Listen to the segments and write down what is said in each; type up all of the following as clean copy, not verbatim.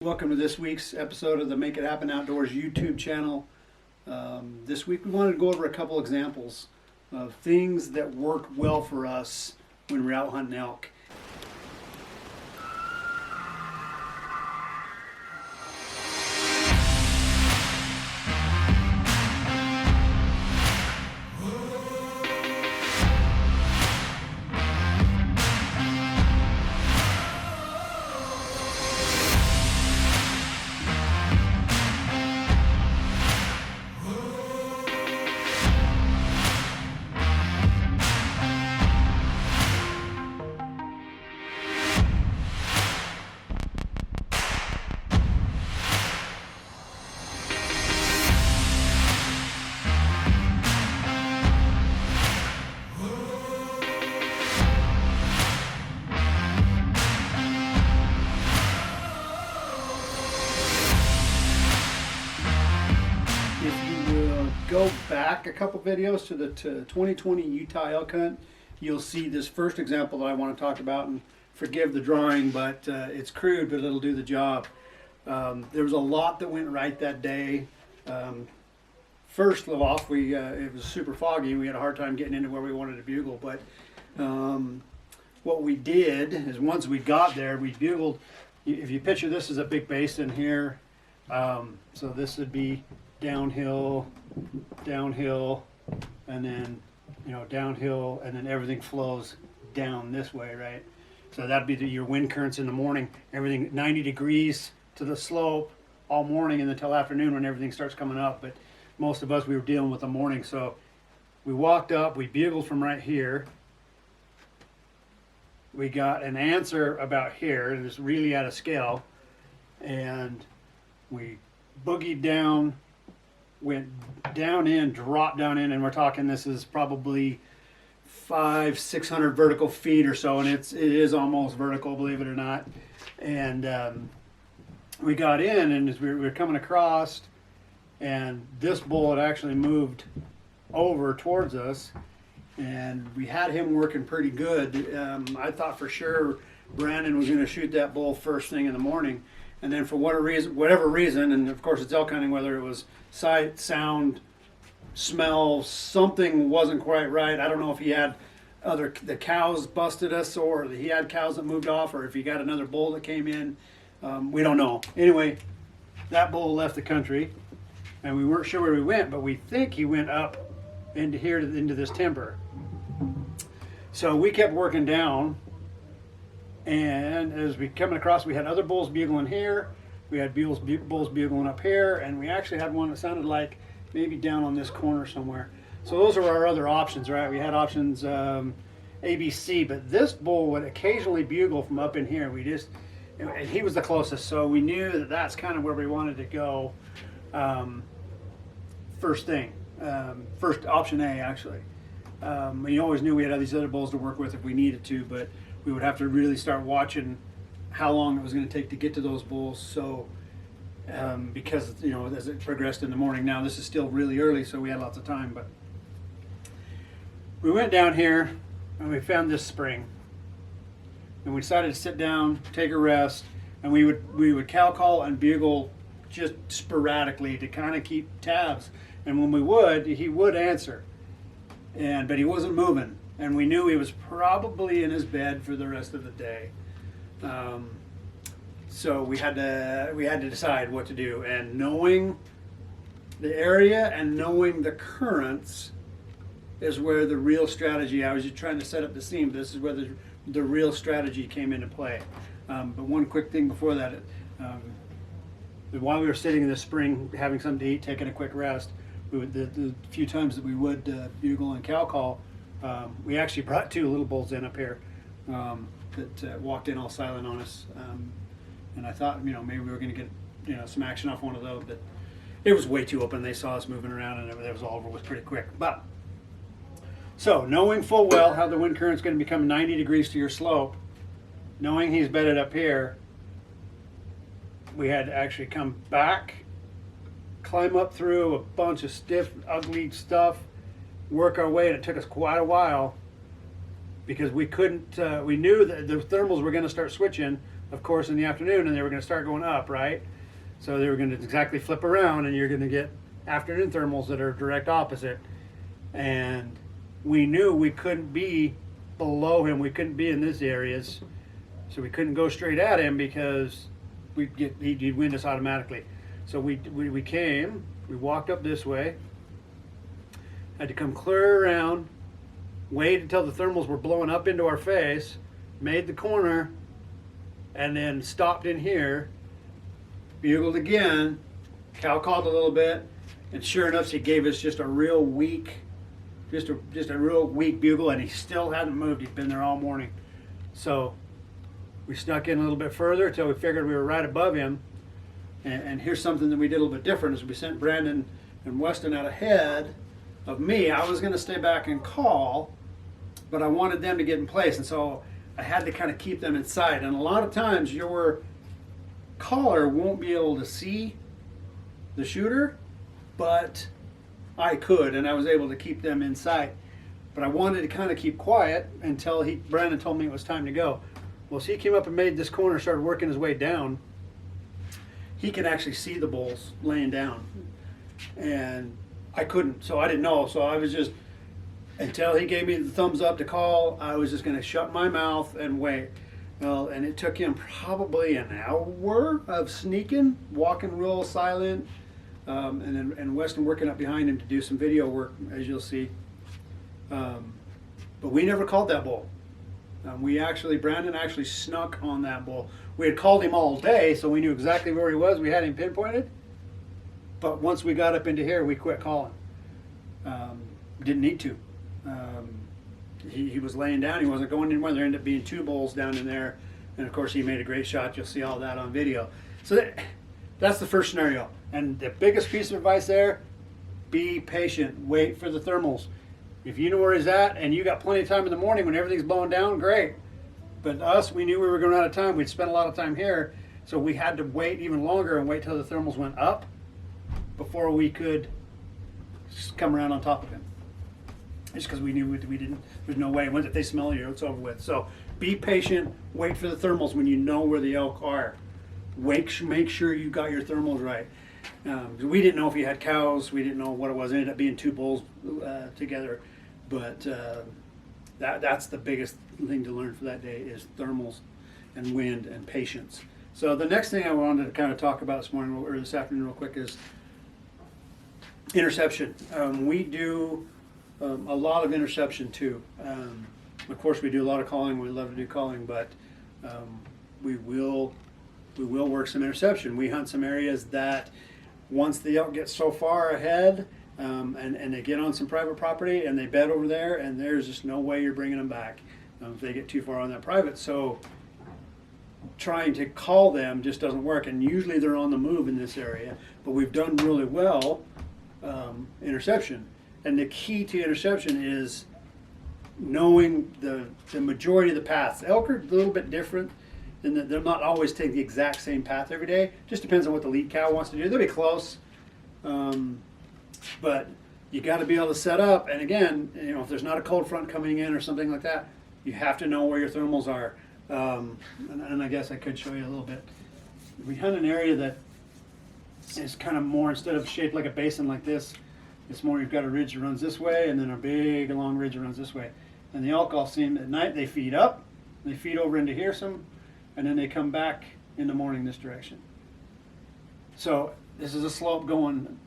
Welcome to this week's episode of the Make It Happen Outdoors YouTube channel. This week we wanted to go over a couple examples of things that work well for us when we're out hunting elk. Go back a couple videos to the 2020 Utah elk hunt, you'll see this first example that I want to talk about, and forgive the drawing, but it's crude, but it'll do the job. There was a lot that went right that day. First of all, it was super foggy. We had a hard time getting into where we wanted to bugle, but what we did is once we got there, we bugled. If you picture this as a big basin here, so this would be downhill, and then downhill, and then everything flows down this way, right? So that'd be your wind currents in the morning. Everything 90 degrees to the slope all morning and until afternoon when everything starts coming up. But most of us, we were dealing with the morning, so we walked up, we bugled from right here. We got an answer about here, and it's really out of scale, and we boogied down, went down in, dropped down in, and we're talking, this is probably 500-600 vertical feet or so, and it is almost vertical, believe it or not. And we got in, and as we were coming across, and this bull had actually moved over towards us, and we had him working pretty good. I thought for sure Brandon was going to shoot that bull first thing in the morning. And then for whatever reason, and of course it's elk hunting, whether it was sight, sound, smell, something wasn't quite right. I don't know if he had the cows busted us, or he had cows that moved off, or if he got another bull that came in. We don't know. Anyway, that bull left the country, and we weren't sure where he went, but we think he went up into here, into this timber. So we kept working down. And as we coming across, we had other bulls bugling here. We had bulls bugling up here, and we actually had one that sounded like maybe down on this corner somewhere. So those are our other options, right? We had options A, B, C, but this bull would occasionally bugle from up in here. And he was the closest, so we knew that that's kind of where we wanted to go. First thing, first option A, actually. We always knew we had these other bulls to work with if we needed to, but we would have to really start watching how long it was going to take to get to those bulls. So because as it progressed in the morning, now this is still really early, so we had lots of time. But we went down here and we found this spring, and we decided to sit down, take a rest, and we would cow call and bugle just sporadically to kind of keep tabs. And when we would, he would answer, but he wasn't moving. And we knew he was probably in his bed for the rest of the day. So we had to decide what to do. And knowing the area and knowing the currents is where the real strategy, I was just trying to set up the scene, but this is where the real strategy came into play. But one quick thing before that, while we were sitting in the spring, having something to eat, taking a quick rest, the few times that we would bugle and cow call, we actually brought two little bulls in up here that walked in all silent on us, and I thought maybe we were going to get some action off one of those, but it was way too open. They saw us moving around, and it was all over with pretty quick. But so knowing full well how the wind current's going to become 90 degrees to your slope, knowing he's bedded up here, we had to actually come back, climb up through a bunch of stiff, ugly stuff, work our way, and it took us quite a while because we couldn't, we knew that the thermals were going to start switching of course, in the afternoon, and they were going to start going up, right? So they were going to exactly flip around, and you're going to get afternoon thermals that are direct opposite. And we knew we couldn't be below him. We couldn't be in these areas, so we couldn't go straight at him because he'd wind us automatically. So we walked up this way, had to come clear around, wait until the thermals were blowing up into our face, made the corner, and then stopped in here, bugled again. Cal called a little bit, and sure enough, he gave us just a real weak, just a real weak bugle, and he still hadn't moved. He'd been there all morning. So we snuck in a little bit further until we figured we were right above him. And here's something that we did a little bit different: is we sent Brandon and Weston out ahead of me. I was going to stay back and call, but I wanted them to get in place, and so I had to kind of keep them in sight. And a lot of times your caller won't be able to see the shooter, but I could, and I was able to keep them in sight. But I wanted to kind of keep quiet until Brandon told me it was time to go. Well, so he came up and made this corner, started working his way down. He could actually see the bulls laying down, and I couldn't, so I didn't know. So I was just, until he gave me the thumbs up to call, I was just going to shut my mouth and wait. Well, and it took him probably an hour of sneaking, walking real silent, and Weston working up behind him to do some video work, as you'll see. But we never called that bull. Brandon actually snuck on that bull. We had called him all day, so we knew exactly where he was. We had him pinpointed. But once we got up into here, we quit calling. Didn't need to. He was laying down. He wasn't going anywhere. There ended up being 2 bulls down in there. And of course, he made a great shot. You'll see all that on video. So that's the first scenario. And the biggest piece of advice there, be patient. Wait for the thermals. If you know where he's at and you got plenty of time in the morning when everything's blowing down, great. But us, we knew we were going out of time. We'd spent a lot of time here. So we had to wait even longer and wait till the thermals went up before we could come around on top of him. Just because we knew we didn't, there's no way. Once if they smell you, it's over with. So be patient. Wait for the thermals when you know where the elk are. Make sure you got your thermals right. We didn't know if he had cows. We didn't know what it was. It ended up being 2 bulls together. But that's the biggest thing to learn for that day is thermals and wind and patience. So the next thing I wanted to kind of talk about this morning or this afternoon real quick is interception. We do a lot of interception too. Of course, we do a lot of calling. We love to do calling, but we will work some interception. We hunt some areas that once the elk gets so far ahead and they get on some private property and they bed over there, and there's just no way you're bringing them back if they get too far on that private. So trying to call them just doesn't work, and usually they're on the move in this area. But we've done really well interception, and the key to interception is knowing the majority of the paths. Elk are a little bit different in that they're not always taking the exact same path every day. Just depends on what the lead cow wants to do. They'll be close, but you got to be able to set up. And again, if there's not a cold front coming in or something like that, you have to know where your thermals are. And I guess I could show you a little bit. We hunt an area that is kind of more, instead of shaped like a basin like this, it's more you've got a ridge that runs this way and then a big long ridge that runs this way. And the elk all seem at night, they feed up, they feed over into here some, and then they come back in the morning this direction. So this is a slope going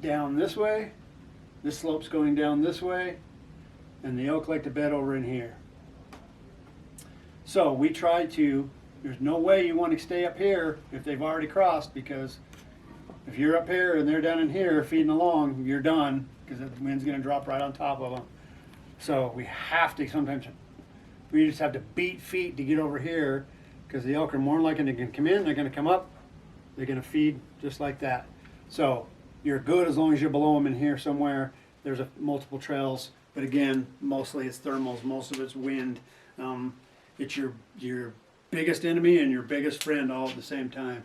down this way, this slope's going down this way, and the elk like to bed over in here. So we try to, there's no way you want to stay up here if they've already crossed, because if you're up here and they're down in here feeding along, you're done, because the wind's going to drop right on top of them. So we have to, sometimes we just have to beat feet to get over here, because the elk are more likely to come in, they're going to come up, they're going to feed just like that. So you're good as long as you're below them in here somewhere. There's multiple trails, but again, mostly it's thermals, most of it's wind. It's your biggest enemy and your biggest friend all at the same time.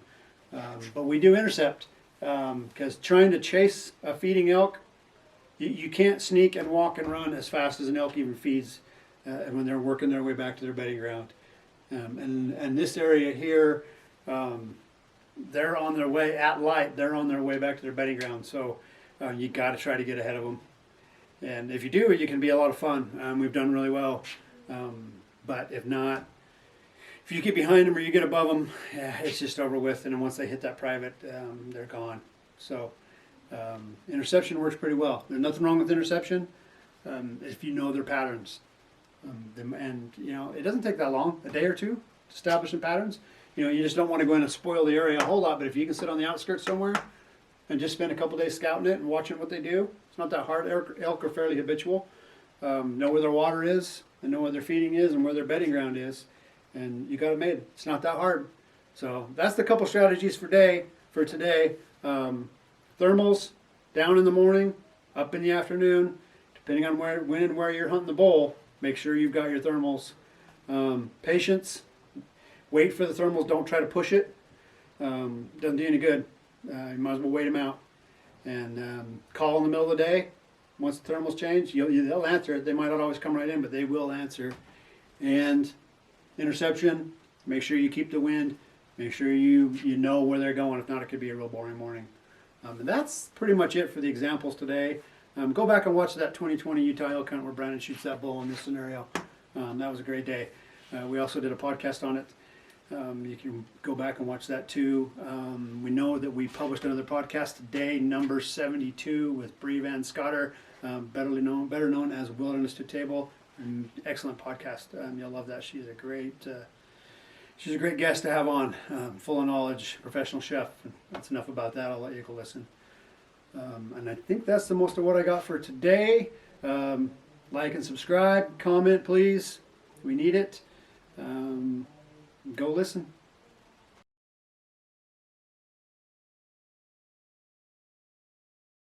But we do intercept, because trying to chase a feeding elk, you can't sneak and walk and run as fast as an elk even feeds when they're working their way back to their bedding ground. And this area here, they're on their way at light. They're on their way back to their bedding ground. So you got to try to get ahead of them. And if you do, it can be a lot of fun. We've done really well. But if not, if you get behind them or you get above them, yeah, it's just over with. And then once they hit that private, they're gone. So interception works pretty well. There's nothing wrong with interception if you know their patterns. And you know, it doesn't take that long, a day or two, to establish some patterns. You know, you just don't want to go in and spoil the area a whole lot. But if you can sit on the outskirts somewhere and just spend a couple days scouting it and watching what they do, it's not that hard. Elk are fairly habitual. Know where their water is, and know where their feeding is, and where their bedding ground is, and you got it made. It's not that hard. So that's the couple strategies for today. Thermals down in the morning, up in the afternoon, depending on when and where you're hunting the bull. Make sure you've got your thermals. Patience. Wait for the thermals. Don't try to push it. Doesn't do any good. You might as well wait them out. And call in the middle of the day. Once the thermals change, they'll answer it. They might not always come right in, but they will answer. And interception. Make sure you keep the wind. Make sure you know where they're going. If not, it could be a real boring morning. And that's pretty much it for the examples today. Go back and watch that 2020 Utah elk hunt where Brandon shoots that bull in this scenario. That was a great day. We also did a podcast on it. You can go back and watch that too. We know that we published another podcast today, number 72, with Bree Van Scotter, better known as Wilderness to Table. Excellent podcast. You'll love that. She's a great guest to have on. Full of knowledge, professional chef. That's enough about that. I'll let you go listen. And I think that's the most of what I got for today. Like and subscribe, comment, please. We need it. Go listen.